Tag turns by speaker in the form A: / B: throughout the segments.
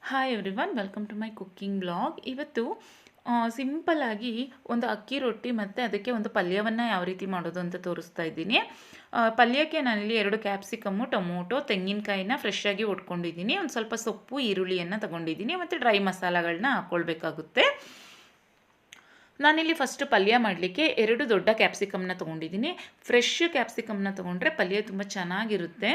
A: Hi everyone, welcome to my cooking blog. ಇವತ್ತು ಸಿಂಪಲ್ಲಾಗಿ ಒಂದು ಅಕ್ಕಿ ರೊಟ್ಟಿ ಮತ್ತು ಅದಕ್ಕೆ ಒಂದು ಪಲ್ಯವನ್ನು ಯಾವ ರೀತಿ ಮಾಡೋದು ಅಂತ ತೋರಿಸ್ತಾ ಇದ್ದೀನಿ. ಪಲ್ಯಕ್ಕೆ ನಾನಿಲ್ಲಿ 2 ಕ್ಯಾಪ್ಸಿಕಮ್ಮು, ಟೊಮೊಟೊ, ತೆಂಗಿನಕಾಯಿನ ಫ್ರೆಶ್ ಆಗಿ ಒಟ್ಕೊಂಡಿದ್ದೀನಿ. ಒಂದು ಸ್ವಲ್ಪ ಸೊಪ್ಪು, ಈರುಳ್ಳಿಯನ್ನು ತೊಗೊಂಡಿದ್ದೀನಿ ಮತ್ತು ಡ್ರೈ ಮಸಾಲಗಳನ್ನ ಹಾಕ್ಕೊಳ್ಬೇಕಾಗುತ್ತೆ. ನಾನಿಲ್ಲಿ ಫಸ್ಟ್ ಪಲ್ಯ ಮಾಡಲಿಕ್ಕೆ 2 ದೊಡ್ಡ ಕ್ಯಾಪ್ಸಿಕಮ್ನ ತೊಗೊಂಡಿದ್ದೀನಿ. ಫ್ರೆಶ್ ಕ್ಯಾಪ್ಸಿಕಮ್ನ ತೊಗೊಂಡ್ರೆ ಪಲ್ಯ ತುಂಬ ಚೆನ್ನಾಗಿರುತ್ತೆ.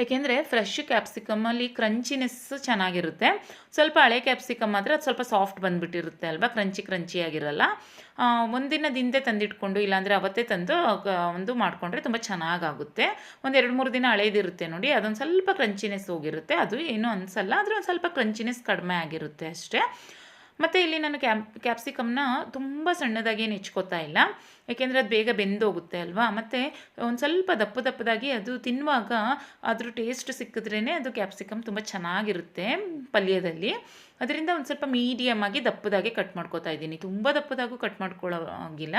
A: ಏಕೆಂದರೆ ಫ್ರೆಶ್ ಕ್ಯಾಪ್ಸಿಕಮ್ಮಲ್ಲಿ ಕ್ರಂಚಿನೆಸ್ ಚೆನ್ನಾಗಿರುತ್ತೆ. ಸ್ವಲ್ಪ ಹಳೆ ಕ್ಯಾಪ್ಸಿಕಮ್ ಆದರೆ ಅದು ಸ್ವಲ್ಪ ಸಾಫ್ಟ್ ಬಂದುಬಿಟ್ಟಿರುತ್ತೆ ಅಲ್ವಾ, ಕ್ರಂಚಿಯಾಗಿರಲ್ಲ. ಒಂದಿನದಿಂದೆ ತಂದಿಟ್ಕೊಂಡು ಇಲ್ಲಾಂದರೆ ಅವತ್ತೇ ತಂದು ಒಂದು ಮಾಡಿಕೊಂಡ್ರೆ ತುಂಬ ಚೆನ್ನಾಗಾಗುತ್ತೆ. ಒಂದು 2-3 ದಿನ ಹಳೇದಿರುತ್ತೆ ನೋಡಿ, ಅದೊಂದು ಸ್ವಲ್ಪ ಕ್ರಂಚಿನೆಸ್ ಹೋಗಿರುತ್ತೆ. ಅದು ಏನೂ ಅನಿಸಲ್ಲ, ಆದರೆ ಒಂದು ಸ್ವಲ್ಪ ಕ್ರಂಚಿನೆಸ್ ಕಡಿಮೆ ಆಗಿರುತ್ತೆ ಅಷ್ಟೇ. ಮತ್ತು ಇಲ್ಲಿ ನಾನು ಕ್ಯಾಪ್ಸಿಕಮ್ನ ತುಂಬ ಸಣ್ಣದಾಗಿ ಏನು ಹೆಚ್ಕೋತಾ ಇಲ್ಲ, ಏಕೆಂದರೆ ಅದು ಬೇಗ ಬೆಂದೋಗುತ್ತೆ ಅಲ್ವಾ. ಮತ್ತು ಒಂದು ಸ್ವಲ್ಪ ದಪ್ಪದಾಗಿ ಅದು ತಿನ್ನುವಾಗ ಅದ್ರ ಟೇಸ್ಟ್ ಸಿಕ್ಕಿದ್ರೇ ಅದು ಕ್ಯಾಪ್ಸಿಕಮ್ ತುಂಬ ಚೆನ್ನಾಗಿರುತ್ತೆ ಪಲ್ಯದಲ್ಲಿ. ಅದರಿಂದ ಒಂದು ಸ್ವಲ್ಪ ಮೀಡಿಯಮ್ ಆಗಿ ದಪ್ಪದಾಗಿ ಕಟ್ ಮಾಡ್ಕೋತಾ ಇದ್ದೀನಿ. ತುಂಬ ದಪ್ಪದಾಗೂ ಕಟ್ ಮಾಡ್ಕೊಳ್ಳೋ ಆಗಿಲ್ಲ,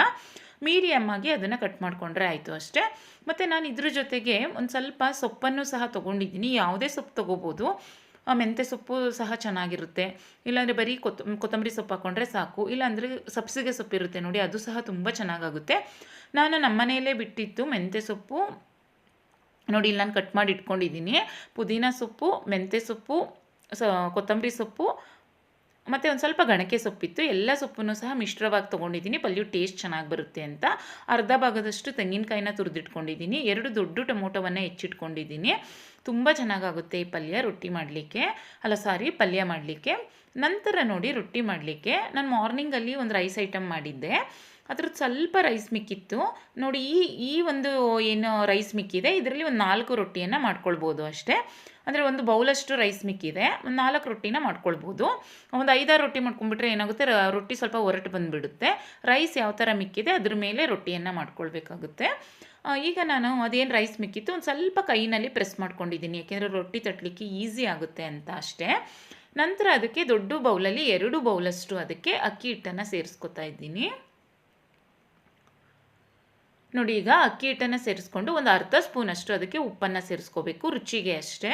A: ಮೀಡಿಯಮ್ ಆಗಿ ಅದನ್ನು ಕಟ್ ಮಾಡಿಕೊಂಡ್ರೆ ಆಯಿತು ಅಷ್ಟೇ. ಮತ್ತು ನಾನು ಇದ್ರ ಜೊತೆಗೆ ಒಂದು ಸ್ವಲ್ಪ ಸೊಪ್ಪನ್ನು ಸಹ ತೊಗೊಂಡಿದ್ದೀನಿ. ಯಾವುದೇ ಸೊಪ್ಪು ತೊಗೋಬೋದು, ಮೆಂತ್ಯ ಸೊಪ್ಪು ಸಹ ಚೆನ್ನಾಗಿರುತ್ತೆ. ಇಲ್ಲಾಂದರೆ ಬರೀ ಕೊತ್ತಂಬರಿ ಸೊಪ್ಪು ಹಾಕ್ಕೊಂಡ್ರೆ ಸಾಕು. ಇಲ್ಲಾಂದರೆ ಸಬ್ಸಿಗೆ ಸೊಪ್ಪು ಇರುತ್ತೆ ನೋಡಿ, ಅದು ಸಹ ತುಂಬ ಚೆನ್ನಾಗಾಗುತ್ತೆ. ನಾನು ನಮ್ಮ ಮನೆಯಲ್ಲೇ ಬಿಟ್ಟಿತ್ತು ಮೆಂತ್ಯ ಸೊಪ್ಪು ನೋಡಿ, ಇಲ್ಲಿ ನಾನು ಕಟ್ ಮಾಡಿ ಇಟ್ಕೊಂಡಿದ್ದೀನಿ. ಪುದೀನ ಸೊಪ್ಪು, ಮೆಂತ್ಯ ಸೊಪ್ಪು, ಕೊತ್ತಂಬರಿ ಸೊಪ್ಪು ಮತ್ತು ಒಂದು ಸ್ವಲ್ಪ ಗಣಕೆ ಸೊಪ್ಪಿತ್ತು. ಎಲ್ಲ ಸೊಪ್ಪನ್ನು ಸಹ ಮಿಶ್ರವಾಗಿ ತೊಗೊಂಡಿದ್ದೀನಿ, ಪಲ್ಯ ಟೇಸ್ಟ್ ಚೆನ್ನಾಗಿ ಬರುತ್ತೆ ಅಂತ. ಅರ್ಧ ಭಾಗದಷ್ಟು ತೆಂಗಿನಕಾಯಿನ ತುರಿದಿಟ್ಕೊಂಡಿದ್ದೀನಿ. 2 ದೊಡ್ಡ ಟೊಮೊಟೊವನ್ನು ಹೆಚ್ಚಿಟ್ಕೊಂಡಿದ್ದೀನಿ. ತುಂಬ ಚೆನ್ನಾಗಾಗುತ್ತೆ ಈ ಪಲ್ಯ ರೊಟ್ಟಿ ಮಾಡಲಿಕ್ಕೆ, ಪಲ್ಯ ಮಾಡಲಿಕ್ಕೆ. ನಂತರ ನೋಡಿ, ರೊಟ್ಟಿ ಮಾಡಲಿಕ್ಕೆ ನಾನು ಮಾರ್ನಿಂಗಲ್ಲಿ ಒಂದು ರೈಸ್ ಐಟಮ್ ಮಾಡಿದ್ದೆ. ಅದ್ರದ್ದು ಸ್ವಲ್ಪ ರೈಸ್ ಮಿಕ್ಕಿತ್ತು ನೋಡಿ. ಈ ಒಂದು ಏನು ರೈಸ್ ಮಿಕ್ಕಿದೆ, ಇದರಲ್ಲಿ ಒಂದು 4 ರೊಟ್ಟಿಯನ್ನು ಮಾಡ್ಕೊಳ್ಬೋದು ಅಷ್ಟೇ. ಅಂದರೆ ಒಂದು ಬೌಲಷ್ಟು ರೈಸ್ ಮಿಕ್ಕಿದೆ, ಒಂದು 4 ರೊಟ್ಟಿನ ಮಾಡ್ಕೊಳ್ಬೋದು. ಒಂದು 5-6 ರೊಟ್ಟಿ ಮಾಡ್ಕೊಂಡ್ಬಿಟ್ರೆ ಏನಾಗುತ್ತೆ, ರೊಟ್ಟಿ ಸ್ವಲ್ಪ ಒರಟು ಬಂದುಬಿಡುತ್ತೆ. ರೈಸ್ ಯಾವ ಥರ ಮಿಕ್ಕಿದೆ ಅದ್ರ ಮೇಲೆ ರೊಟ್ಟಿಯನ್ನು ಮಾಡ್ಕೊಳ್ಬೇಕಾಗುತ್ತೆ. ಈಗ ನಾನು ಅದೇನು ರೈಸ್ ಮಿಕ್ಕಿತ್ತು ಒಂದು ಸ್ವಲ್ಪ ಕೈನಲ್ಲಿ ಪ್ರೆಸ್ ಮಾಡ್ಕೊಂಡಿದ್ದೀನಿ, ಯಾಕೆಂದರೆ ರೊಟ್ಟಿ ತಟ್ಟಲಿಕ್ಕೆ ಈಸಿ ಆಗುತ್ತೆ ಅಂತ ಅಷ್ಟೇ. ನಂತರ ಅದಕ್ಕೆ ದೊಡ್ಡ ಬೌಲಲ್ಲಿ 2 ಬೌಲಷ್ಟು ಅದಕ್ಕೆ ಅಕ್ಕಿ ಹಿಟ್ಟನ್ನು ಸೇರಿಸ್ಕೊತಾ ಇದ್ದೀನಿ ನೋಡಿ. ಈಗ ಅಕ್ಕಿ ಹಿಟ್ಟನ್ನು ಸೇರಿಸ್ಕೊಂಡು ಒಂದು ಅರ್ಧ ಸ್ಪೂನಷ್ಟು ಅದಕ್ಕೆ ಉಪ್ಪನ್ನು ಸೇರಿಸ್ಕೋಬೇಕು, ರುಚಿಗೆ ಅಷ್ಟೇ.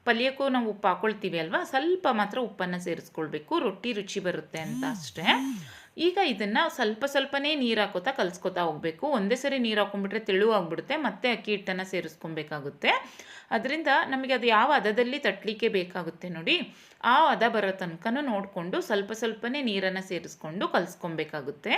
A: ಪಲ್ಯಕ್ಕೂ ನಾವು ಉಪ್ಪು ಹಾಕ್ಕೊಳ್ತೀವಿ ಅಲ್ವಾ, ಸ್ವಲ್ಪ ಮಾತ್ರ ಉಪ್ಪನ್ನು ಸೇರಿಸ್ಕೊಳ್ಬೇಕು, ರೊಟ್ಟಿ ರುಚಿ ಬರುತ್ತೆ ಅಂತ ಅಷ್ಟೇ. ಈಗ ಇದನ್ನು ಸ್ವಲ್ಪನೇ ನೀರು ಹಾಕೋತಾ ಕಲಿಸ್ಕೊತಾ ಹೋಗಬೇಕು. ಒಂದೇ ಸರಿ ನೀರು ಹಾಕೊಂಡ್ಬಿಟ್ರೆ ತೆಳುವಾಗ್ಬಿಡುತ್ತೆ, ಮತ್ತೆ ಅಕ್ಕಿ ಹಿಟ್ಟನ್ನು ಸೇರಿಸ್ಕೊಬೇಕಾಗುತ್ತೆ. ಅದರಿಂದ ನಮಗೆ ಅದು ಯಾವ ಹದದಲ್ಲಿ ತಟ್ಟಲಿಕ್ಕೆ ಬೇಕಾಗುತ್ತೆ ನೋಡಿ, ಆ ಹದ ಬರೋ ತನಕನೂ ನೋಡಿಕೊಂಡು ಸ್ವಲ್ಪನೇ ನೀರನ್ನು ಸೇರಿಸ್ಕೊಂಡು ಕಲಿಸ್ಕೊಬೇಕಾಗುತ್ತೆ.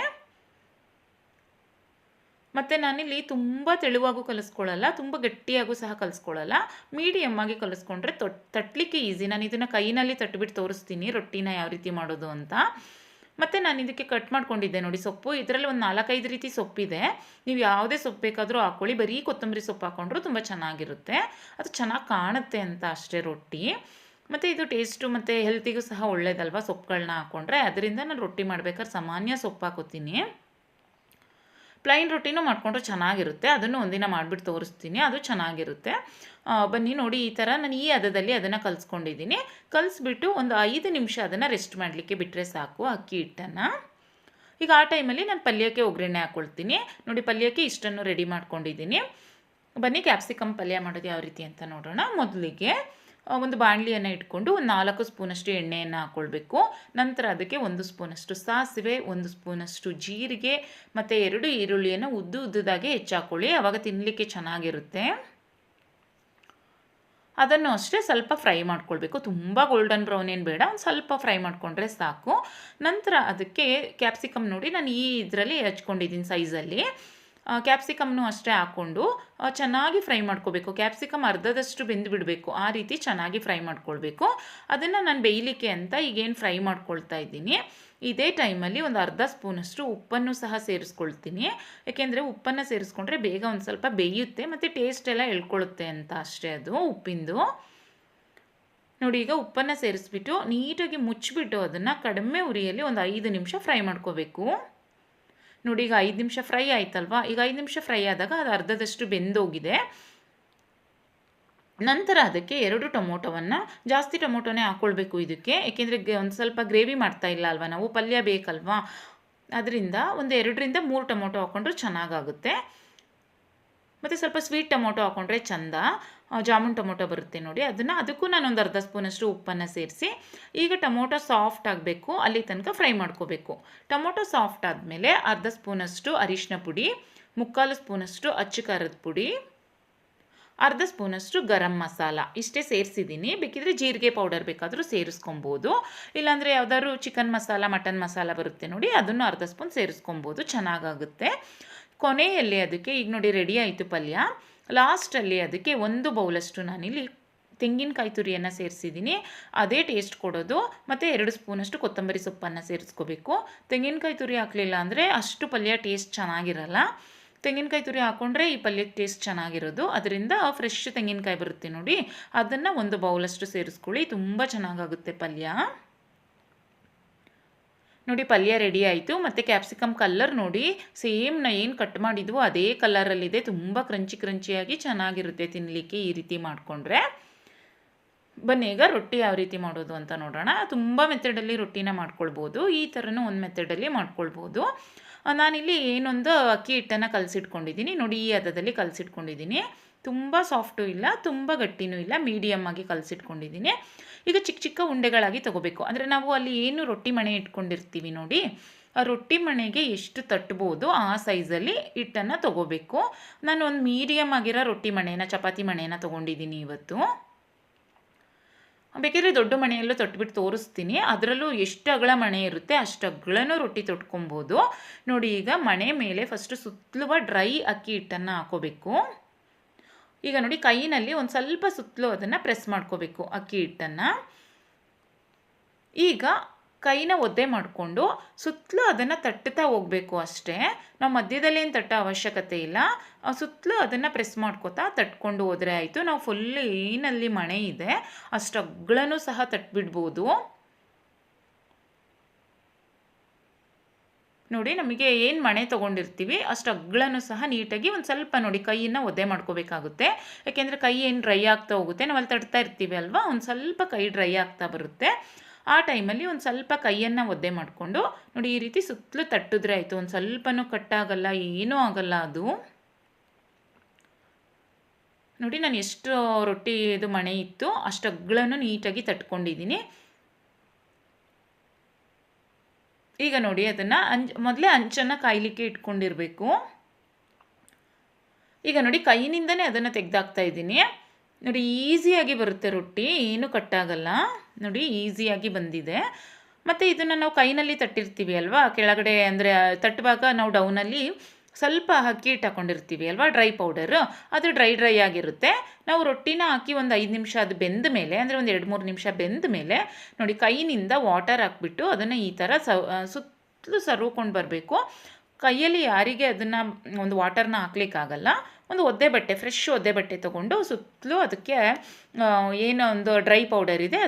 A: ಮತ್ತು ನಾನಿಲ್ಲಿ ತುಂಬ ತೆಳುವಾಗೂ ಕಲಿಸ್ಕೊಳ್ಳಲ್ಲ, ತುಂಬ ಗಟ್ಟಿಯಾಗೂ ಸಹ ಕಲಿಸ್ಕೊಳ್ಳಲ್ಲ, ಮೀಡಿಯಮ್ ಆಗಿ ಕಲಿಸ್ಕೊಂಡ್ರೆ ತಟ್ಟಲಿಕ್ಕೆ ಈಸಿ. ನಾನು ಇದನ್ನು ಕೈನಲ್ಲಿ ತಟ್ಟಿಬಿಟ್ಟು ತೋರಿಸ್ತೀನಿ ರೊಟ್ಟಿನ ಯಾವ ರೀತಿ ಮಾಡೋದು ಅಂತ. ಮತ್ತು ನಾನು ಇದಕ್ಕೆ ಕಟ್ ಮಾಡ್ಕೊಂಡಿದ್ದೆ ನೋಡಿ ಸೊಪ್ಪು. ಇದರಲ್ಲಿ ಒಂದು 4-5 ರೀತಿ ಸೊಪ್ಪಿದೆ, ನೀವು ಯಾವುದೇ ಸೊಪ್ಪು ಬೇಕಾದರೂ ಹಾಕ್ಕೊಳ್ಳಿ. ಬರೀ ಕೊತ್ತಂಬರಿ ಸೊಪ್ಪು ಹಾಕ್ಕೊಂಡ್ರೂ ತುಂಬ ಚೆನ್ನಾಗಿರುತ್ತೆ, ಅದು ಚೆನ್ನಾಗಿ ಕಾಣುತ್ತೆ ಅಂತ ಅಷ್ಟೇ ರೊಟ್ಟಿ. ಮತ್ತು ಇದು ಟೇಸ್ಟು ಮತ್ತು ಹೆಲ್ತಿಗೂ ಸಹ ಒಳ್ಳೇದಲ್ವ ಸೊಪ್ಪುಗಳನ್ನ ಹಾಕ್ಕೊಂಡ್ರೆ. ಅದರಿಂದ ನಾನು ರೊಟ್ಟಿ ಮಾಡ್ಬೇಕಾದ್ರೆ ಸಾಮಾನ್ಯ ಸೊಪ್ಪು ಹಾಕೋತೀನಿ. ಪ್ಲೈನ್ ರೊಟ್ಟಿನೂ ಮಾಡಿಕೊಂಡ್ರೆ ಚೆನ್ನಾಗಿರುತ್ತೆ, ಅದನ್ನು ಒಂದಿನ ಮಾಡಿಬಿಟ್ಟು ತೋರಿಸ್ತೀನಿ, ಅದು ಚೆನ್ನಾಗಿರುತ್ತೆ. ಬನ್ನಿ ನೋಡಿ, ಈ ಥರ ನಾನು ಈ ಹದದಲ್ಲಿ ಅದನ್ನು ಕಲಿಸ್ಕೊಂಡಿದ್ದೀನಿ. ಕಲಿಸ್ಬಿಟ್ಟು ಒಂದು 5 ನಿಮಿಷ ಅದನ್ನು ರೆಸ್ಟ್ ಮಾಡಲಿಕ್ಕೆ ಬಿಟ್ಟರೆ ಸಾಕು ಅಕ್ಕಿ ಹಿಟ್ಟನ್ನು. ಈಗ ಆ ಟೈಮಲ್ಲಿ ನಾನು ಪಲ್ಯಕ್ಕೆ ಒಗ್ಗರಣೆ ಹಾಕ್ಕೊಳ್ತೀನಿ ನೋಡಿ. ಪಲ್ಯಕ್ಕೆ ಇಷ್ಟನ್ನು ರೆಡಿ ಮಾಡ್ಕೊಂಡಿದ್ದೀನಿ. ಬನ್ನಿ ಕ್ಯಾಪ್ಸಿಕಮ್ ಪಲ್ಯ ಮಾಡೋದು ಯಾವ ರೀತಿ ಅಂತ ನೋಡೋಣ. ಮೊದಲಿಗೆ ಒಂದು ಬಾಣಲಿಯನ್ನು ಇಟ್ಕೊಂಡು ಒಂದು 4 ಸ್ಪೂನಷ್ಟು ಎಣ್ಣೆಯನ್ನು ಹಾಕ್ಕೊಳ್ಬೇಕು. ನಂತರ ಅದಕ್ಕೆ 1 ಸ್ಪೂನಷ್ಟು ಸಾಸಿವೆ, 1 ಸ್ಪೂನಷ್ಟು ಜೀರಿಗೆ ಮತ್ತು 2 ಈರುಳ್ಳಿಯನ್ನು ಉದ್ದುದಾಗೆ ಹೆಚ್ಚಾಕೊಳ್ಳಿ, ಆವಾಗ ತಿನ್ನಲಿಕ್ಕೆ ಚೆನ್ನಾಗಿರುತ್ತೆ. ಅದನ್ನು ಅಷ್ಟೇ ಸ್ವಲ್ಪ ಫ್ರೈ ಮಾಡ್ಕೊಳ್ಬೇಕು, ತುಂಬ ಗೋಲ್ಡನ್ ಬ್ರೌನ್ ಏನು ಬೇಡ, ಒಂದು ಸ್ವಲ್ಪ ಫ್ರೈ ಮಾಡಿಕೊಂಡ್ರೆ ಸಾಕು. ನಂತರ ಅದಕ್ಕೆ ಕ್ಯಾಪ್ಸಿಕಮ್ ನೋಡಿ, ನಾನು ಈ ಇದರಲ್ಲಿ ಹಚ್ಕೊಂಡಿದ್ದೀನಿ ಸೈಜಲ್ಲಿ. ಕ್ಯಾಪ್ಸಿಕಮ್ನು ಅಷ್ಟೇ ಹಾಕ್ಕೊಂಡು ಚೆನ್ನಾಗಿ ಫ್ರೈ ಮಾಡ್ಕೋಬೇಕು. ಕ್ಯಾಪ್ಸಿಕಮ್ ಅರ್ಧದಷ್ಟು ಬೆಂದು ಬಿಡಬೇಕು, ಆ ರೀತಿ ಚೆನ್ನಾಗಿ ಫ್ರೈ ಮಾಡ್ಕೊಳ್ಬೇಕು. ಅದನ್ನು ನಾನು ಬೇಯಲಿಕ್ಕೆ ಅಂತ ಈಗೇನು ಫ್ರೈ ಮಾಡ್ಕೊಳ್ತಾ ಇದ್ದೀನಿ. ಇದೇ ಟೈಮಲ್ಲಿ ಒಂದು ಅರ್ಧ ಸ್ಪೂನಷ್ಟು ಉಪ್ಪನ್ನು ಸಹ ಸೇರಿಸ್ಕೊಳ್ತೀನಿ, ಏಕೆಂದರೆ ಉಪ್ಪನ್ನು ಸೇರಿಸ್ಕೊಂಡ್ರೆ ಬೇಗ ಒಂದು ಸ್ವಲ್ಪ ಬೇಯುತ್ತೆ ಮತ್ತು ಟೇಸ್ಟ್ ಎಲ್ಲ ಎಳ್ಕೊಳ್ಳುತ್ತೆ ಅಂತ ಅಷ್ಟೇ ಅದು ಉಪ್ಪಿಂದು ನೋಡಿ. ಈಗ ಉಪ್ಪನ್ನು ಸೇರಿಸ್ಬಿಟ್ಟು ನೀಟಾಗಿ ಮುಚ್ಚಿಬಿಟ್ಟು ಅದನ್ನು ಕಡಿಮೆ ಉರಿಯಲ್ಲಿ ಒಂದು 5 ನಿಮಿಷ ಫ್ರೈ ಮಾಡ್ಕೋಬೇಕು ನೋಡಿ. ಈಗ 5 ನಿಮಿಷ ಫ್ರೈ ಆಯ್ತಲ್ವಾ, ಈಗ 5 ನಿಮಿಷ ಫ್ರೈ ಆದಾಗ ಅದು ಅರ್ಧದಷ್ಟು ಬೆಂದೋಗಿದೆ. ನಂತರ ಅದಕ್ಕೆ 2 ಟೊಮೊಟೊವನ್ನು, ಜಾಸ್ತಿ ಟೊಮೊಟೊನೇ ಹಾಕ್ಕೊಳ್ಬೇಕು ಇದಕ್ಕೆ, ಏಕೆಂದರೆ ಒಂದು ಸ್ವಲ್ಪ ಗ್ರೇವಿ ಮಾಡ್ತಾ ಇಲ್ಲ ಅಲ್ವಾ ನಾವು, ಪಲ್ಯ ಬೇಕಲ್ವಾ. ಅದರಿಂದ ಒಂದು 2ರಿಂದ 3 ಟೊಮೊಟೊ ಹಾಕ್ಕೊಂಡ್ರೆ ಚೆನ್ನಾಗಾಗುತ್ತೆ. ಮತ್ತು ಸ್ವಲ್ಪ ಸ್ವೀಟ್ ಟೊಮೊಟೊ ಹಾಕ್ಕೊಂಡ್ರೆ ಚೆಂದ. ಜಾಮೂನ್ ಟೊಮೊಟೊ ಬರುತ್ತೆ ನೋಡಿ, ಅದಕ್ಕೂ ನಾನು ಒಂದು ಅರ್ಧ ಸ್ಪೂನಷ್ಟು ಉಪ್ಪನ್ನು ಸೇರಿಸಿ ಈಗ ಟೊಮೊಟೊ ಸಾಫ್ಟ್ ಆಗಬೇಕು ಅಲ್ಲಿ ತನಕ ಫ್ರೈ ಮಾಡ್ಕೋಬೇಕು. ಟೊಮೊಟೊ ಸಾಫ್ಟ್ ಆದಮೇಲೆ ಅರ್ಧ ಸ್ಪೂನಷ್ಟು ಅರಿಶಿನ ಪುಡಿ, 3/4 ಸ್ಪೂನಷ್ಟು ಅಚ್ಚ ಖಾರದ ಪುಡಿ, ಅರ್ಧ ಸ್ಪೂನಷ್ಟು ಗರಂ ಮಸಾಲ ಇಷ್ಟೇ ಸೇರಿಸಿದ್ದೀನಿ. ಬೇಕಿದ್ರೆ ಜೀರಿಗೆ ಪೌಡರ್ ಬೇಕಾದರೂ ಸೇರಿಸ್ಕೊಬೋದು, ಇಲ್ಲಾಂದರೆ ಯಾವ್ದಾದ್ರು ಚಿಕನ್ ಮಸಾಲ ಮಟನ್ ಮಸಾಲ ಬರುತ್ತೆ ನೋಡಿ, ಅದನ್ನು ಅರ್ಧ ಸ್ಪೂನ್ ಸೇರಿಸ್ಕೊಬೋದು, ಚೆನ್ನಾಗಾಗುತ್ತೆ. ಕೊನೆಯಲ್ಲಿ ಅದಕ್ಕೆ ಈಗ ನೋಡಿ ರೆಡಿ ಆಯಿತು ಪಲ್ಯ. ಲಾಸ್ಟಲ್ಲಿ ಅದಕ್ಕೆ 1 ಬೌಲಷ್ಟು ನಾನಿಲ್ಲಿ ತೆಂಗಿನಕಾಯಿ ತುರಿಯನ್ನು ಸೇರಿಸಿದ್ದೀನಿ, ಅದೇ ಟೇಸ್ಟ್ ಕೊಡೋದು. ಮತ್ತು 2 ಸ್ಪೂನಷ್ಟು ಕೊತ್ತಂಬರಿ ಸೊಪ್ಪನ್ನು ಸೇರಿಸ್ಕೋಬೇಕು. ತೆಂಗಿನಕಾಯಿ ತುರಿ ಹಾಕಲಿಲ್ಲ ಅಂದರೆ ಅಷ್ಟು ಪಲ್ಯ ಟೇಸ್ಟ್ ಚೆನ್ನಾಗಿರಲ್ಲ. ತೆಂಗಿನಕಾಯಿ ತುರಿ ಹಾಕ್ಕೊಂಡ್ರೆ ಈ ಪಲ್ಯಕ್ಕೆ ಟೇಸ್ಟ್ ಚೆನ್ನಾಗಿರೋದು. ಅದರಿಂದ ಫ್ರೆಶ್ ತೆಂಗಿನಕಾಯಿ ಬರುತ್ತೆ ನೋಡಿ, ಅದನ್ನು 1 ಬೌಲಷ್ಟು ಸೇರಿಸ್ಕೊಳ್ಳಿ, ತುಂಬ ಚೆನ್ನಾಗಾಗುತ್ತೆ ಪಲ್ಯ. ನೋಡಿ ಪಲ್ಯ ರೆಡಿ ಆಯಿತು. ಮತ್ತು ಕ್ಯಾಪ್ಸಿಕಮ್ ಕಲ್ಲರ್ ನೋಡಿ ಸೇಮ್ ನಾ ಏನು ಕಟ್ ಮಾಡಿದ್ವು ಅದೇ ಕಲರಲ್ಲಿದೆ, ತುಂಬ ಕ್ರಂಚಿಯಾಗಿ ಚೆನ್ನಾಗಿರುತ್ತೆ ತಿನ್ನಲಿಕ್ಕೆ ಈ ರೀತಿ ಮಾಡಿಕೊಂಡ್ರೆ. ಬನ್ನಿ ಈಗ ರೊಟ್ಟಿ ಯಾವ ರೀತಿ ಮಾಡೋದು ಅಂತ ನೋಡೋಣ. ತುಂಬ ಮೆಥಡಲ್ಲಿ ರೊಟ್ಟಿನ ಮಾಡ್ಕೊಳ್ಬೋದು, ಈ ಥರನೂ ಒಂದು ಮೆಥಡಲ್ಲಿ ಮಾಡ್ಕೊಳ್ಬೋದು. ನಾನಿಲ್ಲಿ ಏನೊಂದು ಅಕ್ಕಿ ಹಿಟ್ಟನ್ನು ಕಲಸಿಟ್ಕೊಂಡಿದ್ದೀನಿ ನೋಡಿ, ಈ ಹದದಲ್ಲಿ ಕಲಸಿಟ್ಕೊಂಡಿದ್ದೀನಿ. ತುಂಬ ಸಾಫ್ಟು ಇಲ್ಲ, ತುಂಬ ಗಟ್ಟಿನೂ ಇಲ್ಲ, ಮೀಡಿಯಮ್ ಆಗಿ ಕಲಸಿಟ್ಕೊಂಡಿದ್ದೀನಿ. ಈಗ ಚಿಕ್ಕ ಚಿಕ್ಕ ಉಂಡೆಗಳಾಗಿ ತೊಗೋಬೇಕು. ಅಂದರೆ ನಾವು ಅಲ್ಲಿ ಏನು ರೊಟ್ಟಿ ಮಣೆ ಇಟ್ಕೊಂಡಿರ್ತೀವಿ ನೋಡಿ, ಆ ರೊಟ್ಟಿ ಮಣೆಗೆ ಎಷ್ಟು ತಟ್ಬೋದು ಆ ಸೈಜಲ್ಲಿ ಹಿಟ್ಟನ್ನು ತೊಗೋಬೇಕು. ನಾನು ಒಂದು ಮೀಡಿಯಮ್ ಆಗಿರೋ ರೊಟ್ಟಿ ಮಣೆನ, ಚಪಾತಿ ಮಣೆನ ತೊಗೊಂಡಿದ್ದೀನಿ ಇವತ್ತು. ಬೇಕಾದರೆ ದೊಡ್ಡ ಮಣೆಯಲ್ಲೂ ತೊಟ್ಬಿಟ್ಟು ತೋರಿಸ್ತೀನಿ. ಅದರಲ್ಲೂ ಎಷ್ಟು ಅಗಲ ಮಣೆ ಇರುತ್ತೆ ಅಷ್ಟು ಅಗಲನೂ ರೊಟ್ಟಿ ತೊಟ್ಕೊಬೋದು ನೋಡಿ. ಈಗ ಮಣೆ ಮೇಲೆ ಫಸ್ಟು ಸುತ್ತಲುವ ಡ್ರೈ ಅಕ್ಕಿ ಹಿಟ್ಟನ್ನು ಹಾಕೋಬೇಕು. ಈಗ ನೋಡಿ ಕೈನಲ್ಲಿ ಒಂದು ಸ್ವಲ್ಪ ಸುತ್ತಲೂ ಅದನ್ನು ಪ್ರೆಸ್ ಮಾಡ್ಕೋಬೇಕು ಅಕ್ಕಿ ಹಿಟ್ಟನ್ನು. ಈಗ ಕೈನ ಒದ್ದೆ ಮಾಡಿಕೊಂಡು ಸುತ್ತಲೂ ಅದನ್ನು ತಟ್ಟುತ್ತಾ ಹೋಗಬೇಕು ಅಷ್ಟೇ. ನಾವು ಮಧ್ಯದಲ್ಲಿ ಏನು ತಟ್ಟೋ ಅವಶ್ಯಕತೆ ಇಲ್ಲ, ಸುತ್ತಲೂ ಅದನ್ನು ಪ್ರೆಸ್ ಮಾಡ್ಕೋತಾ ತಟ್ಕೊಂಡು ಹೋದರೆ ಆಯಿತು. ನಾವು ಫುಲ್ ಏನಲ್ಲಿ ಮಣೆ ಇದೆ ಅಷ್ಟು ಅಗ್ಳನೂ ಸಹ ತಟ್ಬಿಡ್ಬೋದು ನೋಡಿ. ನಮಗೆ ಏನು ಮಣೆ ತೊಗೊಂಡಿರ್ತೀವಿ ಅಷ್ಟು ಅಗ್ಳನೂ ಸಹ ನೀಟಾಗಿ ಒಂದು ಸ್ವಲ್ಪ ನೋಡಿ ಕೈಯನ್ನು ಒದ್ದೆ ಮಾಡ್ಕೋಬೇಕಾಗುತ್ತೆ. ಯಾಕೆಂದರೆ ಕೈ ಏನು ಡ್ರೈ ಆಗ್ತಾ ಹೋಗುತ್ತೆ, ನಾವು ಅಲ್ಲಿ ತಟ್ತಾ ಇರ್ತೀವಿ ಅಲ್ವಾ, ಒಂದು ಸ್ವಲ್ಪ ಕೈ ಡ್ರೈ ಆಗ್ತಾ ಬರುತ್ತೆ. ಆ ಟೈಮಲ್ಲಿ ಒಂದು ಸ್ವಲ್ಪ ಕೈಯನ್ನು ಒದ್ದೆ ಮಾಡಿಕೊಂಡು ನೋಡಿ ಈ ರೀತಿ ಸುತ್ತಲೂ ತಟ್ಟಿದ್ರೆ ಆಯಿತು. ಒಂದು ಸ್ವಲ್ಪನೂ ಕಟ್ಟಾಗಲ್ಲ, ಏನೂ ಆಗಲ್ಲ ಅದು. ನೋಡಿ ನಾನು ಎಷ್ಟು ರೊಟ್ಟಿ ಇದು ಮಣೆ ಇತ್ತು ಅಷ್ಟು ಅಗ್ಳನೂ ನೀಟಾಗಿ ತಟ್ಕೊಂಡಿದ್ದೀನಿ. ಈಗ ನೋಡಿ ಅದನ್ನು ಮೊದಲೇ ಅಂಚನ್ನು ಕಾಯಲಿಕ್ಕೆ ಇಟ್ಕೊಂಡಿರಬೇಕು. ಈಗ ನೋಡಿ ಕೈನಿಂದನೇ ಅದನ್ನು ತೆಗೆದಾಕ್ತಾ ಇದ್ದೀನಿ ನೋಡಿ. ಈಸಿಯಾಗಿ ಬರುತ್ತೆ ರೊಟ್ಟಿ, ಏನೂ ಕಟ್ಟಾಗಲ್ಲ ನೋಡಿ, ಈಸಿಯಾಗಿ ಬಂದಿದೆ. ಮತ್ತು ಇದನ್ನು ನಾವು ಕೈನಲ್ಲಿ ತಟ್ಟಿರ್ತೀವಿ ಅಲ್ವಾ, ಕೆಳಗಡೆ ಅಂದರೆ ತಟ್ಟುವಾಗ ನಾವು ಡೌನಲ್ಲಿ ಸ್ವಲ್ಪ ಅಕ್ಕಿ ಹಿಟ್ಟು ಹಾಕ್ಕೊಂಡಿರ್ತೀವಿ ಅಲ್ವಾ, ಡ್ರೈ ಪೌಡರು, ಅದು ಡ್ರೈ ಆಗಿರುತ್ತೆ. ನಾವು ರೊಟ್ಟಿನ ಹಾಕಿ ಒಂದು 5 ನಿಮಿಷ ಅದು ಬೆಂದ ಮೇಲೆ, ಅಂದರೆ ಒಂದು 2-3 ನಿಮಿಷ ಬೆಂದ ಮೇಲೆ ನೋಡಿ ಕೈನಿಂದ ವಾಟರ್ ಹಾಕ್ಬಿಟ್ಟು ಅದನ್ನು ಈ ಥರ ಸುತ್ತಲೂ ಸರ್ವ್ಕೊಂಡು ಬರಬೇಕು. ಕೈಯಲ್ಲಿ ಯಾರಿಗೆ ಅದನ್ನು ಒಂದು ವಾಟರ್ನ ಹಾಕ್ಲಿಕ್ಕಾಗಲ್ಲ, ಒಂದು ಒದ್ದೆ ಬಟ್ಟೆ, ಫ್ರೆಶ್ ಒದ್ದೆ ಬಟ್ಟೆ ತೊಗೊಂಡು ಸುತ್ತಲೂ ಅದಕ್ಕೆ ಏನೋ ಒಂದು ಡ್ರೈ ಪೌಡರ್ ಇದೆ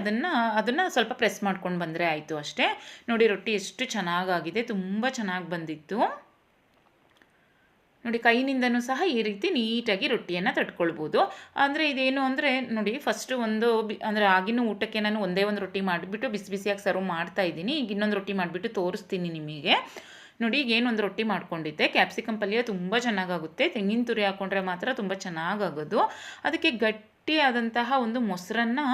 A: ಅದನ್ನು ಸ್ವಲ್ಪ ಪ್ರೆಸ್ ಮಾಡ್ಕೊಂಡು ಬಂದರೆ ಆಯಿತು ಅಷ್ಟೇ. ನೋಡಿ ರೊಟ್ಟಿ ಎಷ್ಟು ಚೆನ್ನಾಗಾಗಿದೆ, ತುಂಬ ಚೆನ್ನಾಗಿ ಬಂದಿತ್ತು ನೋಡಿ. ಕೈನಿಂದನೂ ಸಹ ಈ ರೀತಿ ನೀಟಾಗಿ ರೊಟ್ಟಿಯನ್ನು ತಟ್ಕೊಳ್ಬೋದು. ಅಂದರೆ ಇದೇನು ಅಂದರೆ ನೋಡಿ ಫಸ್ಟು ಅಂದರೆ ಆಗಿನ ಊಟಕ್ಕೆ ನಾನು ಒಂದೇ ಒಂದು ರೊಟ್ಟಿ ಮಾಡಿಬಿಟ್ಟು ಬಿಸಿಯಾಗಿ ಸರ್ವ್ ಮಾಡ್ತಾಯಿದ್ದೀನಿ. ಈಗ ಇನ್ನೊಂದು ರೊಟ್ಟಿ ಮಾಡಿಬಿಟ್ಟು ತೋರಿಸ್ತೀನಿ ನಿಮಗೆ ನೋಡಿ. ಈಗ ಏನೊಂದು ರೊಟ್ಟಿ ಮಾಡ್ಕೊಂಡಿದ್ದೆ, ಕ್ಯಾಪ್ಸಿಕಮ್ ಪಲ್ಯ ತುಂಬ ಚೆನ್ನಾಗಾಗುತ್ತೆ, ತೆಂಗಿನ ತುರಿ ಹಾಕ್ಕೊಂಡ್ರೆ ಮಾತ್ರ ತುಂಬ ಚೆನ್ನಾಗಾಗೋದು. ಅದಕ್ಕೆ ಗಟ್ಟಿಯಾದಂತಹ ಒಂದು ಮೊಸರನ್ನು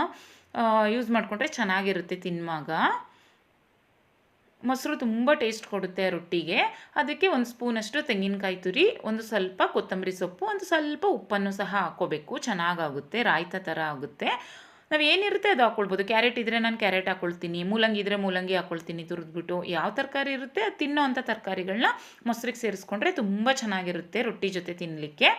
A: ಯೂಸ್ ಮಾಡಿಕೊಂಡ್ರೆ ಚೆನ್ನಾಗಿರುತ್ತೆ ತಿನ್ನುವಾಗ. ಮೊಸರು ತುಂಬ ಟೇಸ್ಟ್ ಕೊಡುತ್ತೆ ರೊಟ್ಟಿಗೆ. ಅದಕ್ಕೆ 1 ಸ್ಪೂನಷ್ಟು ತೆಂಗಿನಕಾಯಿ ತುರಿ, ಒಂದು ಸ್ವಲ್ಪ ಕೊತ್ತಂಬರಿ ಸೊಪ್ಪು, ಒಂದು ಸ್ವಲ್ಪ ಉಪ್ಪನ್ನು ಸಹ ಹಾಕ್ಕೋಬೇಕು, ಚೆನ್ನಾಗಾಗುತ್ತೆ, ರಾಯ್ತ ಥರ ಆಗುತ್ತೆ. ನಾವು ಏನಿರುತ್ತೆ ಅದು ಹಾಕ್ಕೊಳ್ಬೋದು. ಕ್ಯಾರೆಟ್ ಇದ್ದರೆ ನಾನು ಕ್ಯಾರೆಟ್ ಹಾಕ್ಕೊಳ್ತೀನಿ, ಮೂಲಂಗಿ ಇದ್ದರೆ ಮೂಲಂಗಿ ಹಾಕ್ಕೊಳ್ತೀನಿ ತುರಿದ್ಬಿಟ್ಟು. ಯಾವ ತರಕಾರಿ ಇರುತ್ತೆ ಅದು ತಿನ್ನೋ ಅಂಥ ತರಕಾರಿಗಳನ್ನ ಮೊಸರಿಗೆ ಸೇರಿಸ್ಕೊಂಡ್ರೆ ತುಂಬ ಚೆನ್ನಾಗಿರುತ್ತೆ ರೊಟ್ಟಿ ಜೊತೆ ತಿನ್ನಲಿಕ್ಕೆ.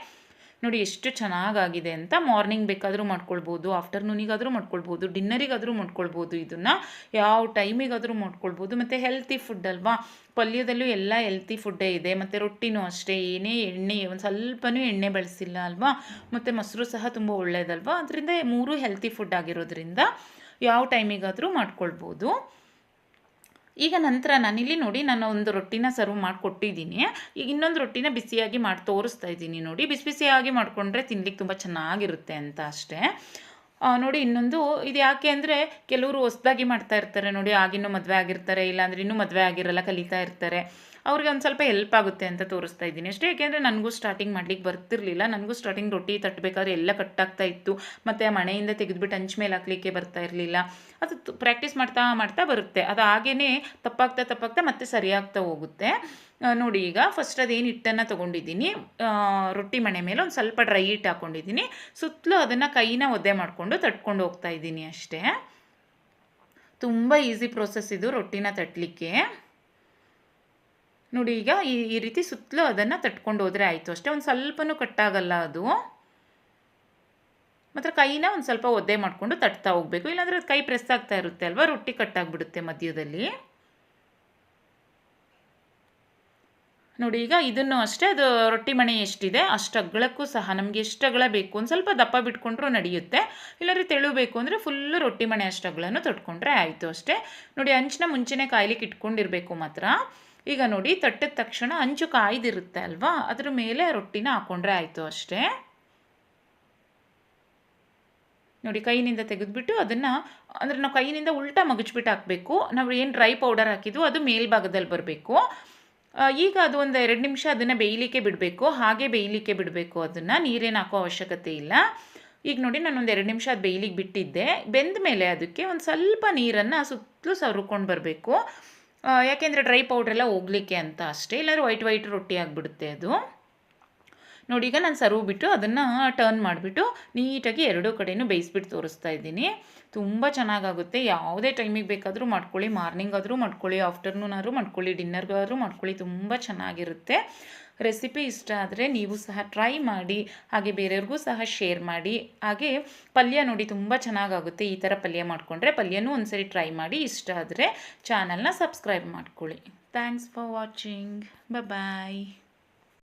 A: ನೋಡಿ ಎಷ್ಟು ಚೆನ್ನಾಗಾಗಿದೆ ಅಂತ. ಮಾರ್ನಿಂಗ್ ಬೇಕಾದರೂ ಮಾಡ್ಕೊಳ್ಬೋದು, ಆಫ್ಟರ್ನೂನಿಗಾದರೂ ಮಾಡ್ಕೊಳ್ಬೋದು, ಡಿನ್ನರಿಗಾದರೂ ಮಾಡ್ಕೊಳ್ಬೋದು, ಇದನ್ನು ಯಾವ ಟೈಮಿಗಾದರೂ ಮಾಡ್ಕೊಳ್ಬೋದು. ಮತ್ತು ಹೆಲ್ತಿ ಫುಡ್ ಅಲ್ವಾ, ಪಲ್ಯದಲ್ಲೂ ಎಲ್ಲ ಹೆಲ್ತಿ ಫುಡ್ಡೇ ಇದೆ. ಮತ್ತು ರೊಟ್ಟಿನೂ ಅಷ್ಟೇ, ಏನೇ ಎಣ್ಣೆ ಒಂದು ಸ್ವಲ್ಪನೂ ಎಣ್ಣೆ ಬಳಸಿಲ್ಲ ಅಲ್ವಾ, ಮತ್ತು ಮೊಸರು ಸಹ ತುಂಬ ಒಳ್ಳೆಯದಲ್ವಾ. ಅದರಿಂದ 3 ಹೆಲ್ತಿ ಫುಡ್ ಆಗಿರೋದ್ರಿಂದ ಯಾವ ಟೈಮಿಗಾದರೂ ಮಾಡ್ಕೊಳ್ಬೋದು. ಈಗ ನಂತರ ನಾನಿಲ್ಲಿ ನೋಡಿ ನಾನು ಒಂದು ರೊಟ್ಟಿನ ಸರ್ವ್ ಮಾಡಿಕೊಟ್ಟಿದ್ದೀನಿ. ಈಗ ಇನ್ನೊಂದು ರೊಟ್ಟಿನ ಬಿಸಿಯಾಗಿ ಮಾಡಿ ತೋರಿಸ್ತಾ ಇದ್ದೀನಿ ನೋಡಿ. ಬಿಸಿಯಾಗಿ ಮಾಡಿಕೊಂಡ್ರೆ ತಿನ್ಲಿಕ್ಕೆ ತುಂಬ ಚೆನ್ನಾಗಿರುತ್ತೆ ಅಂತ ಅಷ್ಟೇ. ನೋಡಿ ಇನ್ನೊಂದು ಇದು ಯಾಕೆ ಅಂದರೆ ಕೆಲವರು ಹೊಸದಾಗಿ ಮಾಡ್ತಾ ಇರ್ತಾರೆ ನೋಡಿ, ಆಗಿನ್ನೂ ಮದುವೆ ಆಗಿರ್ತಾರೆ, ಇಲ್ಲಾಂದ್ರೆ ಇನ್ನೂ ಮದುವೆ ಆಗಿರಲ್ಲ, ಕಲಿತಾ ಇರ್ತಾರೆ. ಅವ್ರಿಗೆ ಒಂದು ಸ್ವಲ್ಪ ಹೆಲ್ಪ್ ಆಗುತ್ತೆ ಅಂತ ತೋರಿಸ್ತಾ ಇದ್ದೀನಿ ಅಷ್ಟೇ. ಏಕೆಂದರೆ ನನಗೂ ಸ್ಟಾರ್ಟಿಂಗ್ ಮಾಡ್ಲಿಕ್ಕೆ ಬರ್ತಿರ್ಲಿಲ್ಲ. ನನಗೂ ಸ್ಟಾರ್ಟಿಂಗ್ ರೊಟ್ಟಿ ತಟ್ಟಬೇಕಾದ್ರೆ ಎಲ್ಲ ಕಟ್ಟಾಗ್ತಾ ಇತ್ತು. ಮತ್ತು ಆ ಮಣೆಯಿಂದ ತೆಗೆದುಬಿಟ್ಟು ಹಂಚ್ ಮೇಲೆ ಹಾಕಲಿಕ್ಕೆ ಬರ್ತಾ ಇರಲಿಲ್ಲ. ಅದು ಪ್ರಾಕ್ಟೀಸ್ ಮಾಡ್ತಾ ಮಾಡ್ತಾ ಬರುತ್ತೆ. ಅದು ಹಾಗೇ ತಪ್ಪಾಗ್ತಾ ಮತ್ತೆ ಸರಿಯಾಗ್ತಾ ಹೋಗುತ್ತೆ. ನೋಡಿ ಈಗ ಫಸ್ಟ್ ಅದೇನು ಹಿಟ್ಟನ್ನು ತೊಗೊಂಡಿದ್ದೀನಿ, ರೊಟ್ಟಿ ಮಣೆ ಮೇಲೆ ಒಂದು ಸ್ವಲ್ಪ ಡ್ರೈ ಹಿಟ್ಟು ಹಾಕ್ಕೊಂಡಿದ್ದೀನಿ. ಸುತ್ತಲೂ ಅದನ್ನು ಕೈನ ಒದ್ದೆ ಮಾಡಿಕೊಂಡು ತಟ್ಕೊಂಡು ಹೋಗ್ತಾ ಇದ್ದೀನಿ ಅಷ್ಟೇ. ತುಂಬ ಈಸಿ ಪ್ರೋಸೆಸ್ ಇದು ರೊಟ್ಟಿನ ತಟ್ಟಲಿಕ್ಕೆ. ನೋಡಿ ಈಗ ಈ ರೀತಿ ಸುತ್ತಲೂ ಅದನ್ನು ತಟ್ಕೊಂಡು ಹೋದರೆ ಆಯಿತು ಅಷ್ಟೇ. ಒಂದು ಸ್ವಲ್ಪನೂ ಕಟ್ಟಾಗಲ್ಲ ಅದು. ಮತ್ತು ಕೈನ ಒಂದು ಸ್ವಲ್ಪ ಒದ್ದೆ ಮಾಡಿಕೊಂಡು ತಟ್ತಾ ಹೋಗಬೇಕು, ಇಲ್ಲಾಂದರೆ ಅದು ಕೈ ಪ್ರೆಸ್ ಆಗ್ತಾ ಇರುತ್ತೆ ಅಲ್ವಾ, ರೊಟ್ಟಿ ಕಟ್ಟಾಗ್ಬಿಡುತ್ತೆ ಮಧ್ಯದಲ್ಲಿ. ನೋಡಿ ಈಗ ಇದನ್ನು ಅಷ್ಟೇ, ಅದು ರೊಟ್ಟಿ ಮಣೆ ಎಷ್ಟಿದೆ ಅಷ್ಟು ಅಗಲಕ್ಕೂ ಸಹ ನಮಗೆ ಎಷ್ಟು ಅಗಲ ಬೇಕು, ಒಂದು ಸ್ವಲ್ಪ ದಪ್ಪ ಬಿಟ್ಕೊಂಡ್ರೂ ನಡೆಯುತ್ತೆ. ಇಲ್ಲಾಂದರೆ ತೆಳು ಬೇಕು ಅಂದರೆ ಫುಲ್ಲು ರೊಟ್ಟಿ ಮಣೆ ಅಷ್ಟು ಅಗಲನೂ ತೊಟ್ಕೊಂಡ್ರೆ ಆಯಿತು ಅಷ್ಟೇ. ನೋಡಿ ಹಂಚನ್ನ ಮುಂಚೆನೇ ಕಾಯ್ಲಿಕ್ಕೆ ಇಟ್ಕೊಂಡಿರಬೇಕು ಮಾತ್ರ. ಈಗ ನೋಡಿ ತಟ್ಟಿದ ತಕ್ಷಣ ಹಂಚು ಕಾಯ್ದಿರುತ್ತೆ ಅಲ್ವಾ, ಅದ್ರ ಮೇಲೆ ರೊಟ್ಟಿನ ಹಾಕ್ಕೊಂಡ್ರೆ ಆಯಿತು ಅಷ್ಟೇ. ನೋಡಿ ಕೈನಿಂದ ತೆಗೆದುಬಿಟ್ಟು ಅದನ್ನು, ಅಂದರೆ ನಾವು ಕೈನಿಂದ ಉಲ್ಟಾ ಮಗಚ್ಬಿಟ್ಟು ಹಾಕಬೇಕು. ನಾವು ಏನು ಡ್ರೈ ಪೌಡರ್ ಹಾಕಿದ್ವು ಅದು ಮೇಲ್ಭಾಗದಲ್ಲಿ ಬರಬೇಕು. ಈಗ ಅದು ಒಂದು 2 ನಿಮಿಷ ಅದನ್ನು ಬೇಯಲಿಕ್ಕೆ ಬಿಡಬೇಕು. ಹಾಗೆ ಬೇಯಲಿಕ್ಕೆ ಬಿಡಬೇಕು, ಅದನ್ನು ನೀರೇನು ಹಾಕೋ ಅವಶ್ಯಕತೆ ಇಲ್ಲ. ಈಗ ನೋಡಿ ನಾನೊಂದು 2 ನಿಮಿಷ ಅದು ಬೇಯಲಿಕ್ಕೆ ಬಿಟ್ಟಿದ್ದೆ. ಬೆಂದ ಮೇಲೆ ಅದಕ್ಕೆ ಒಂದು ಸ್ವಲ್ಪ ನೀರನ್ನು ಸುತ್ತಲೂ ಸವರ್ಕೊಂಡು ಬರಬೇಕು. ಯಾಕೆಂದರೆ ಡ್ರೈ ಪೌಡ್ರೆಲ್ಲ ಹೋಗಲಿಕ್ಕೆ ಅಂತ ಅಷ್ಟೇ, ಇಲ್ಲಾಂದರೆ ವೈಟ್ ರೊಟ್ಟಿ ಆಗಿಬಿಡುತ್ತೆ ಅದು. ನೋಡಿ ಈಗ ನಾನು ಸರ್ವ್ ಬಿಟ್ಟು ಅದನ್ನು ಟರ್ನ್ ಮಾಡಿಬಿಟ್ಟು ನೀಟಾಗಿ ಎರಡೂ ಕಡೆಯೂ ಬೇಯಿಸ್ಬಿಟ್ಟು ತೋರಿಸ್ತಾ ಇದ್ದೀನಿ. ತುಂಬ ಚೆನ್ನಾಗಾಗುತ್ತೆ. ಯಾವುದೇ ಟೈಮಿಗೆ ಬೇಕಾದರೂ ಮಾಡ್ಕೊಳ್ಳಿ, ಮಾರ್ನಿಂಗ್ ಆದರೂ ಮಾಡ್ಕೊಳ್ಳಿ, ಆಫ್ಟರ್ನೂನ್ ಆದರೂ ಮಾಡ್ಕೊಳ್ಳಿ, ಡಿನ್ನರ್ಗಾದರೂ ಮಾಡ್ಕೊಳ್ಳಿ, ತುಂಬ ಚೆನ್ನಾಗಿರುತ್ತೆ. ರೆಸಿಪಿ ಇಷ್ಟ ಆದರೆ ನೀವು ಸಹ ಟ್ರೈ ಮಾಡಿ, ಹಾಗೆ ಬೇರೆಯವ್ರಿಗೂ ಸಹ ಶೇರ್ ಮಾಡಿ. ಹಾಗೆ ಪಲ್ಯ ನೋಡಿ ತುಂಬ ಚೆನ್ನಾಗಾಗುತ್ತೆ. ಈ ಥರ ಪಲ್ಯ ಮಾಡಿಕೊಂಡ್ರೆ ಪಲ್ಯನೂ ಒಂದ್ಸರಿ ಟ್ರೈ ಮಾಡಿ. ಇಷ್ಟ ಆದರೆ ಚಾನಲ್ನ ಸಬ್ಸ್ಕ್ರೈಬ್ ಮಾಡ್ಕೊಳ್ಳಿ. Thanks for watching. ಬಾಯ್.